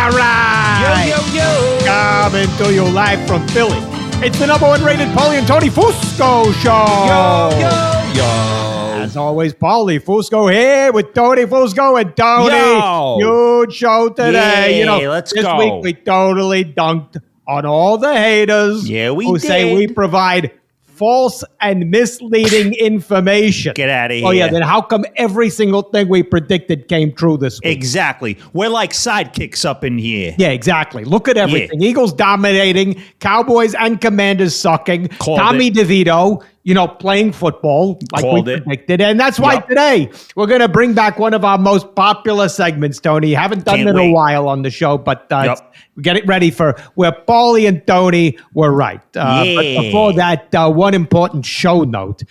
All right. Yo. Coming to you live from Philly. It's the number one rated Paulie and Tony Fusco Show. Yo. As always, Paulie Fusco here with Tony Fusco and Tony. Yo. Huge show today. Yay, let's this go. week we totally dunked on all the haters who say we provide false and misleading information. Get out of here. Oh, yeah. Then how come every single thing we predicted came true this week? Exactly. We're like sidekicks up in here. Yeah, exactly. Look at everything. Yeah. Eagles dominating, Cowboys and Commanders sucking. Tommy DeVito, playing football like we predicted. And that's why today we're going to bring back one of our most popular segments, Tony. Haven't done it in a while on the show, but get it ready for where Paulie and Tony were right. But before that, one important show note.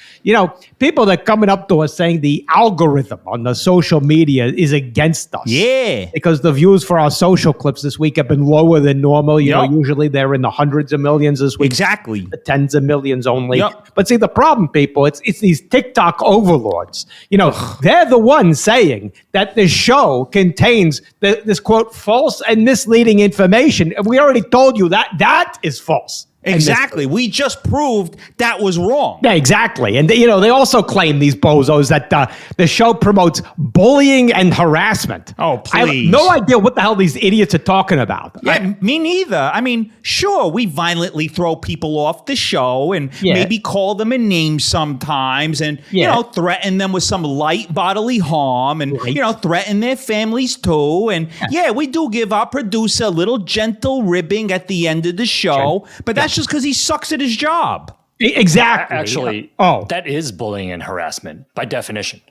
People that are coming up to us saying the algorithm on the social media is against us. Yeah. Because the views for our social clips this week have been lower than normal. Usually they're in the hundreds of millions this week. Exactly. The tens of millions only. But see, the problem, people, it's these TikTok overlords. They're the ones saying that the show contains this, quote, false and misleading information. And we already told you that is false. Exactly. We just proved that was wrong. Yeah, exactly. And, they also claim, these bozos, that the show promotes bullying and harassment. Oh, please. I have no idea what the hell these idiots are talking about. Yeah, me neither. I mean, sure, we violently throw people off the show and maybe call them a name sometimes and, threaten them with some light bodily harm and, threaten their families too. And, we do give our producer a little gentle ribbing at the end of the show, but that's just because he sucks at his job. Exactly. Actually, that is bullying and harassment by definition.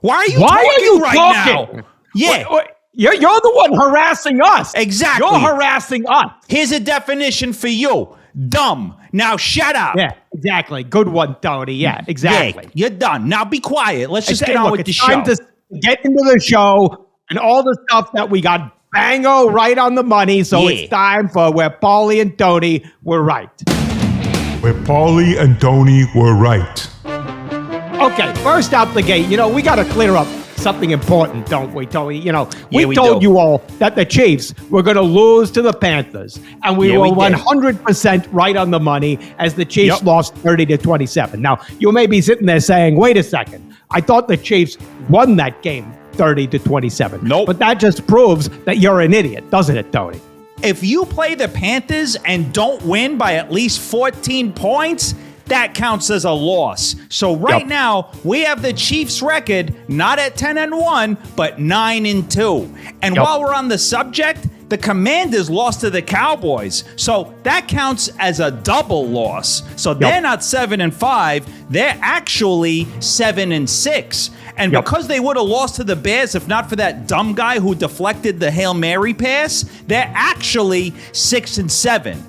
Why are you talking right now? Yeah. You're the one harassing us. Exactly. You're harassing us. Here's a definition for you. Dumb. Now shut up. Yeah, exactly. Good one, Tony. Yeah, exactly. Yeah, you're done. Now be quiet. Let's just get on with the show. It's time to get into the show and all the stuff that we got bango right on the money. So it's time for Where Paulie and Tony Were Right. Where Paulie and Tony Were Right. Okay, first out the gate, we got to clear up something important, don't we, Tony? We told you all that the Chiefs were going to lose to the Panthers, and we were 100% right on the money as the Chiefs lost 30-27. Now, you may be sitting there saying, wait a second, I thought the Chiefs won that game 30-27. Nope. But that just proves that you're an idiot, doesn't it, Tony? If you play the Panthers and don't win by at least 14 points, that counts as a loss. So right now, we have the Chiefs record not at 10-1, but 9-2. And while we're on the subject, the Commanders lost to the Cowboys. So that counts as a double loss. So they're not 7-5, they're actually 7-6. And because they would have lost to the Bears if not for that dumb guy who deflected the Hail Mary pass, they're actually 6-7.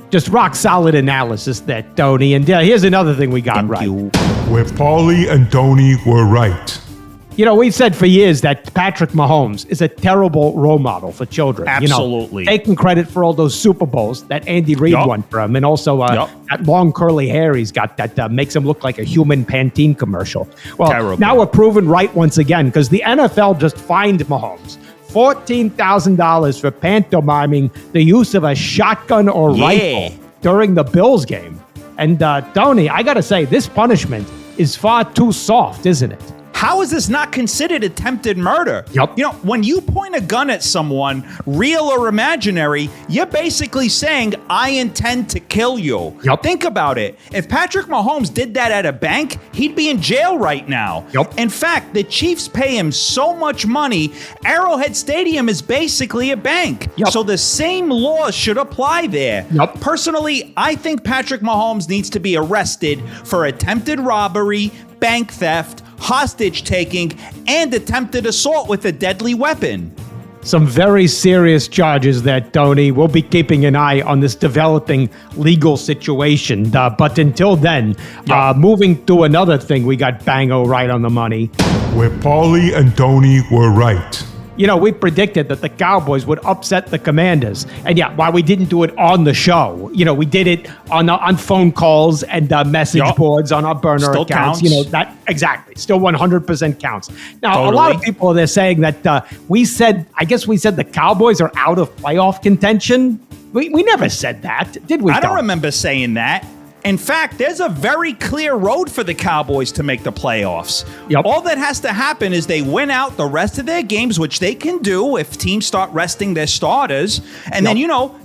Just rock solid analysis there, Tony. And here's another thing we got right. Where Paulie and Tony Were Right. We've said for years that Patrick Mahomes is a terrible role model for children. Absolutely. Taking credit for all those Super Bowls that Andy Reid won for him, and also that long curly hair he's got that makes him look like a human Pantene commercial. Well, now we're proven right once again because the NFL just fined Mahomes $14,000 for pantomiming the use of a shotgun or rifle during the Bills game. And Tony, I got to say, this punishment is far too soft, isn't it? How is this not considered attempted murder? When you point a gun at someone, real or imaginary, you're basically saying, I intend to kill you. Think about it. If Patrick Mahomes did that at a bank, he'd be in jail right now. In fact, the Chiefs pay him so much money, Arrowhead Stadium is basically a bank. So the same laws should apply there. Personally, I think Patrick Mahomes needs to be arrested for attempted robbery, bank theft, hostage taking, and attempted assault with a deadly weapon. Some very serious charges there, Tony. We'll be keeping an eye on this developing legal situation. But until then, moving to another thing we got bango right on the money. Where Paulie and Tony Were Right. we predicted that the Cowboys would upset the Commanders. And yeah, while we didn't do it on the show, we did it on phone calls and message boards on our burner Still accounts. Counts. That exactly still 100% counts. Now, Totally. a lot of people, they're saying that we said the Cowboys are out of playoff contention. We never said that, did we? I don't remember saying that. In fact, there's a very clear road for the Cowboys to make the playoffs. Yep. All that has to happen is they win out the rest of their games, which they can do if teams start resting their starters. And then,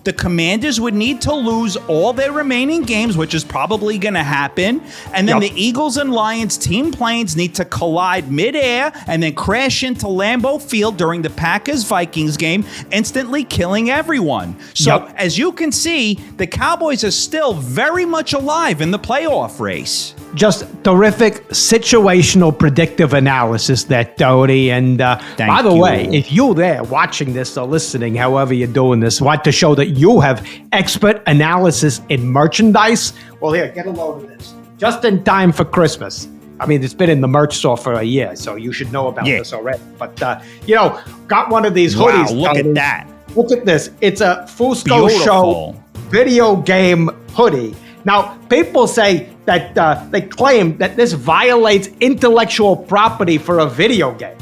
the Commanders would need to lose all their remaining games, which is probably going to happen. And then the Eagles and Lions team planes need to collide midair and then crash into Lambeau Field during the Packers-Vikings game, instantly killing everyone. So, as you can see, the Cowboys are still very much alive in the playoff race. Just terrific situational predictive analysis there, Tony. And by the way, if you're there watching this or listening, however you're doing this, want to show that you have expert analysis in merchandise, well, here, get a load of this. Just in time for Christmas. I mean, it's been in the merch store for a year, so you should know about this already. But, got one of these hoodies. Wow, look at that. Look at this. It's a Fusco Show video game hoodie. Now, people say that they claim that this violates intellectual property for a video game.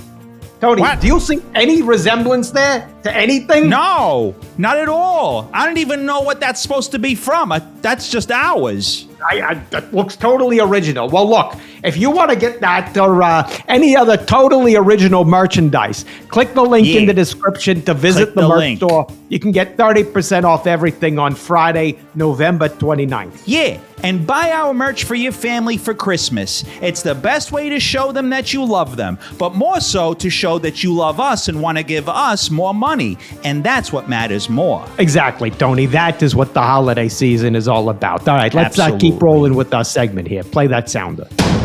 Tony, do you see any resemblance there to anything? No, not at all. I don't even know what that's supposed to be from. That's just ours. That looks totally original. Well, look, if you want to get that or any other totally original merchandise, click the link in the description to visit the merch store. You can get 30% off everything on Friday, November 29th. Yeah, and buy our merch for your family for Christmas. It's the best way to show them that you love them, but more so to show that you love us and want to give us more money. And that's what matters more. Exactly, Tony. That is what the holiday season is all about. All right, let's keep rolling with our segment here. Play that sounder.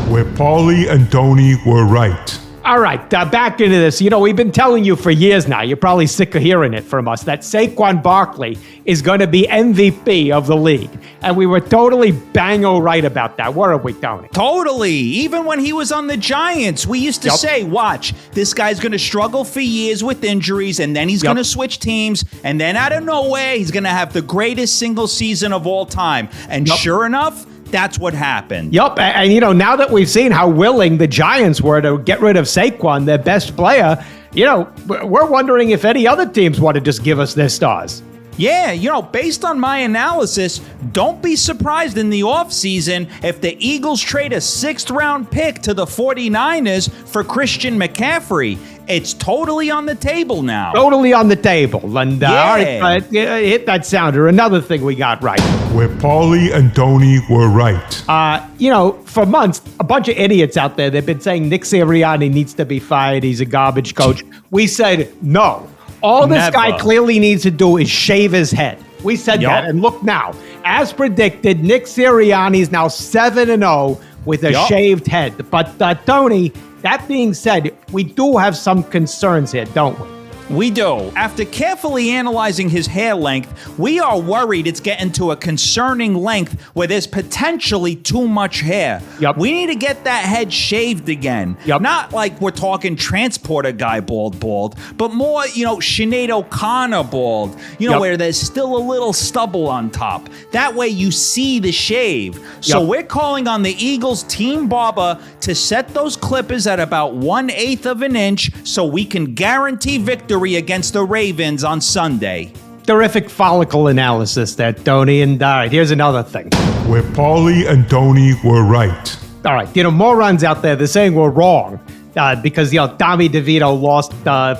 Where Paulie and Tony were right. All right, back into this. We've been telling you for years now, you're probably sick of hearing it from us, that Saquon Barkley is going to be MVP of the league. And we were totally bango right about that, weren't we, Tony? Totally. Even when he was on the Giants, we used to say, watch, this guy's going to struggle for years with injuries, and then he's going to switch teams, and then out of nowhere, he's going to have the greatest single season of all time. And sure enough, that's what happened. Yup, and now that we've seen how willing the Giants were to get rid of Saquon, their best player, we're wondering if any other teams want to just give us their stars. Yeah, based on my analysis, don't be surprised in the offseason if the Eagles trade a 6th-round pick to the 49ers for Christian McCaffrey. It's totally on the table now. Totally on the table. And all right, hit that sounder. Another thing we got right. Where Paulie and Tony were right. For months, a bunch of idiots out there, they've been saying Nick Sirianni needs to be fired. He's a garbage coach. We said no. All this guy clearly needs to do is shave his head. We said that, and look now. As predicted, Nick Sirianni is now 7-0 with a shaved head. But, Tony, that being said, we do have some concerns here, don't we? We do. After carefully analyzing his hair length, we are worried it's getting to a concerning length where there's potentially too much hair. We need to get that head shaved again. Not like we're talking transporter guy bald, but more, Sinead O'Connor bald, where there's still a little stubble on top. That way you see the shave. So we're calling on the Eagles team barber to set those clippers at about 1/8 of an inch so we can guarantee victory against the Ravens on Sunday. Terrific follicle analysis there, Tony. And all right, here's another thing. Where Paulie and Tony were right. All right, morons out there, they're saying we're wrong. Because, Tommy DeVito lost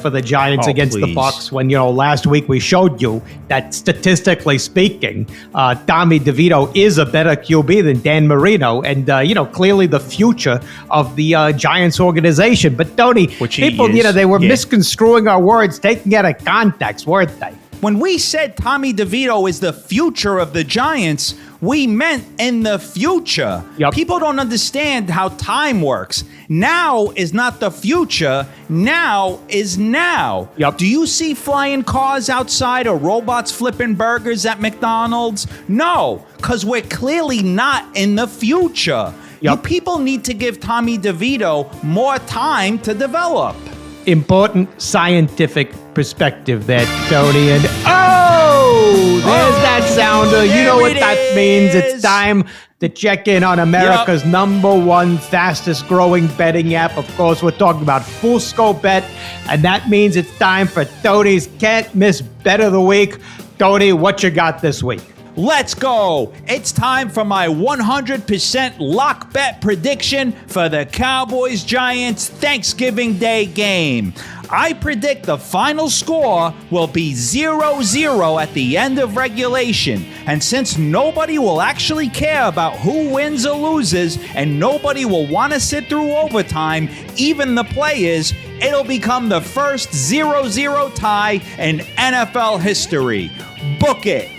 for the Giants against the Bucs when, last week we showed you that statistically speaking, Tommy DeVito is a better QB than Dan Marino and, clearly the future of the Giants organization. But, Tony, people, they were misconstruing our words, taking it out of context, weren't they? When we said Tommy DeVito is the future of the Giants, we meant in the future. People don't understand how time works. Now is not the future. Now is now. Do you see flying cars outside or robots flipping burgers at McDonald's? No, because we're clearly not in the future. You people need to give Tommy DeVito more time to develop. important scientific perspective there, Tony. And there's that sounder. You know what that means. It's time to check in on America's #1 fastest growing betting app. Of course, we're talking about Fusco Bet, and that means it's time for Tony's Can't Miss Bet of the Week. Tony, what you got this week? Let's go. It's time for my 100% lock bet prediction for the Cowboys-Giants Thanksgiving Day game. I predict the final score will be 0-0 at the end of regulation. And since nobody will actually care about who wins or loses, and nobody will want to sit through overtime, even the players, it'll become the first 0-0 tie in NFL history. Book it.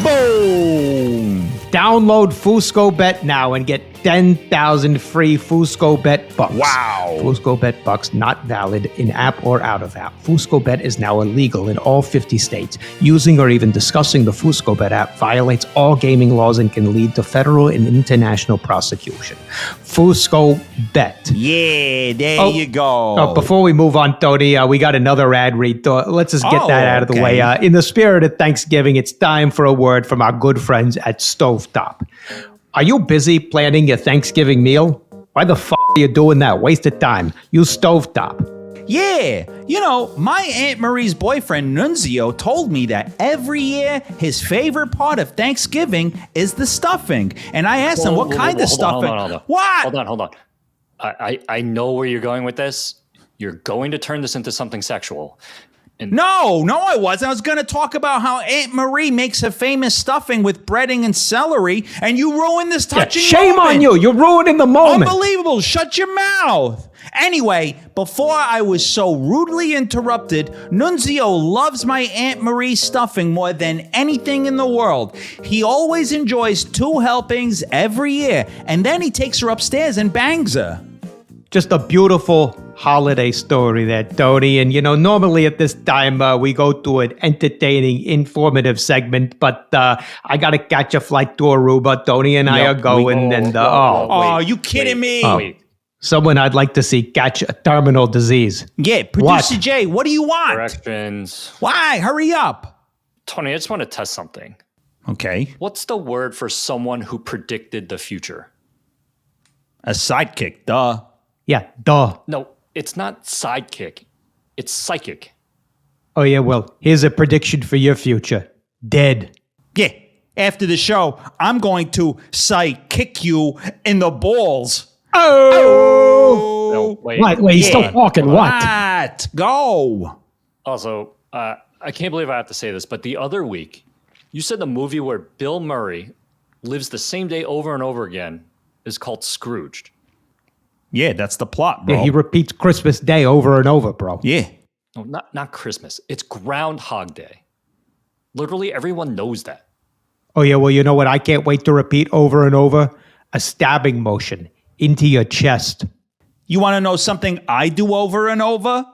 Boom! Download Fusco Bet now and get 10,000 free Fusco Bet bucks. Wow. Fusco Bet bucks not valid in app or out of app. Fusco Bet is now illegal in all 50 states. Using or even discussing the Fusco Bet app violates all gaming laws and can lead to federal and international prosecution. Fusco Bet. Yeah, there you go. Before we move on, Tony, we got another ad read. Let's just get that out of the way. In the spirit of Thanksgiving, it's time for a word from our good friends at Stovetop. Are you busy planning your Thanksgiving meal? Why the f*** are you doing that? Waste of time. Use Stovetop. Yeah, my Aunt Marie's boyfriend Nunzio told me that every year his favorite part of Thanksgiving is the stuffing. And I asked him what kind of stuffing. Hold on. What? Hold on. I know where you're going with this. You're going to turn this into something sexual. No, I wasn't. I was going to talk about how Aunt Marie makes her famous stuffing with breading and celery, and you ruined this touching shame moment. on you. You're ruining the moment. Unbelievable. Shut your mouth. Anyway, before I was so rudely interrupted, Nunzio loves my Aunt Marie stuffing more than anything in the world. He always enjoys 2 helpings every year, and then he takes her upstairs and bangs her. Just a beautiful holiday story there, Tony. And, normally at this time, we go to an entertaining, informative segment, but I got to catch a flight to Aruba. Tony and I are going. You kidding me? Wait. Someone I'd like to see catch a terminal disease. Yeah, Producer Jay, what do you want? Directions. Why? Hurry up. Tony, I just want to test something. Okay. What's the word for someone who predicted the future? A sidekick, duh. Yeah, duh. No, it's not sidekick. It's psychic. Oh, yeah, well, here's a prediction for your future. Dead. Yeah, after the show, I'm going to kick you in the balls. Oh! No, wait. Wait, he's still talking. What? Go. Also, I can't believe I have to say this, but the other week, you said the movie where Bill Murray lives the same day over and over again is called Scrooged. Yeah, that's the plot, bro. Yeah, he repeats Christmas Day over and over, bro. Yeah. No, not Christmas. It's Groundhog Day. Literally everyone knows that. Oh, yeah, well, you know what I can't wait to repeat over and over? A stabbing motion into your chest. You want to know something I do over and over?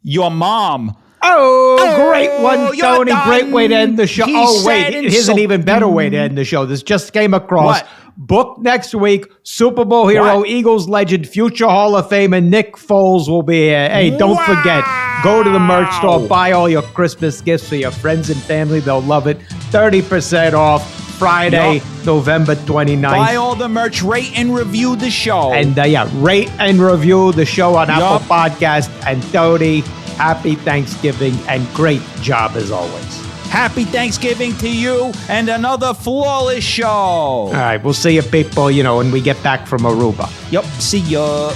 Your mom. Oh, great one, Tony. Great way to end the show. Here's an even better way to end the show. This just came across. What? Book next week. Super Bowl hero, Eagles legend, future Hall of Famer Nick Foles will be here. Hey, don't forget, go to the merch store, buy all your Christmas gifts for your friends and family. They'll love it. 30% off Friday, November 29th. Buy all the merch, rate and review the show. And rate and review the show on Apple Podcast. And Tony, happy Thanksgiving and great job as always. Happy Thanksgiving to you and another flawless show. All right, we'll see you people, when we get back from Aruba. Yep, see ya.